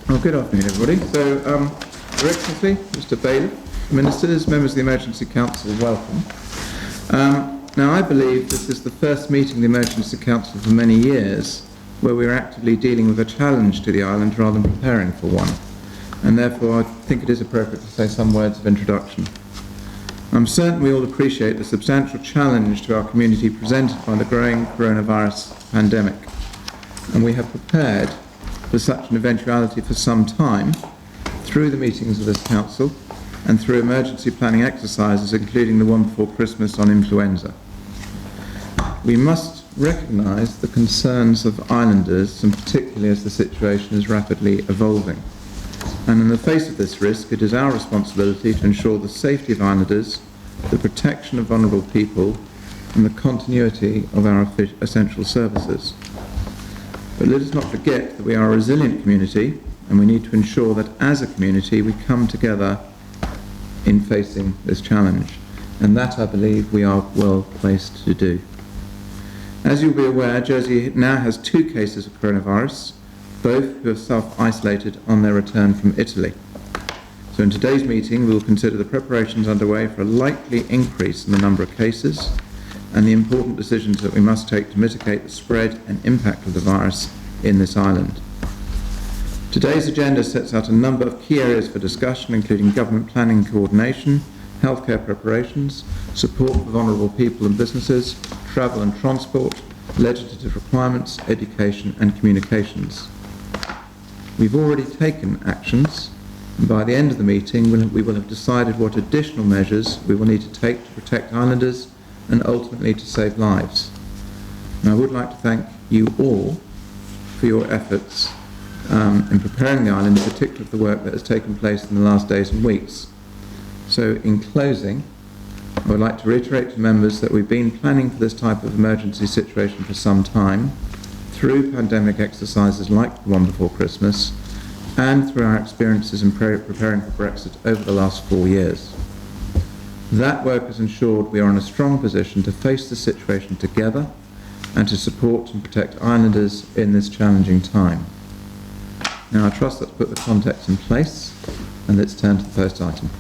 Well, good afternoon, everybody. So, Your Excellency, Mr. Bailiff, Ministers, members of the Emergency Council, welcome. Now, I believe this is the first meeting of the Emergency Council for many years where we are actively dealing with a challenge to the island rather than preparing for one. And therefore, I think it is appropriate to say some words of introduction. I'm certain we all appreciate the substantial challenge to our community presented by the growing coronavirus pandemic. And we have prepared for such an eventuality for some time through the meetings of this Council and through emergency planning exercises, including the one before Christmas on influenza. We must recognise the concerns of islanders, and particularly as the situation is rapidly evolving. And in the face of this risk, it is our responsibility to ensure the safety of islanders, the protection of vulnerable people, and the continuity of our essential services. But let us not forget that we are a resilient community, and we need to ensure that as a community we come together in facing this challenge. And that, I believe, we are well placed to do. As you'll be aware, Jersey now has 2 cases of coronavirus, both who have self-isolated on their return from Italy. So in today's meeting we will consider the preparations underway for a likely increase in the number of cases and the important decisions that we must take to mitigate the spread and impact of the virus in this island. Today's agenda sets out a number of key areas for discussion, including government planning and coordination, healthcare preparations, support for vulnerable people and businesses, travel and transport, legislative requirements, education and communications. We've already taken actions, and by the end of the meeting we will have decided what additional measures we will need to take to protect islanders and ultimately to save lives. And I would like to thank you all for your efforts in preparing the island, in particular for the work that has taken place in the last days and weeks. So in closing, I would like to reiterate to members that we've been planning for this type of emergency situation for some time, through pandemic exercises like the one before Christmas, and through our experiences in preparing for Brexit over the last 4 years. That work has ensured we are in a strong position to face the situation together and to support and protect islanders in this challenging time. Now I trust that's put the context in place, and let's turn to the first item.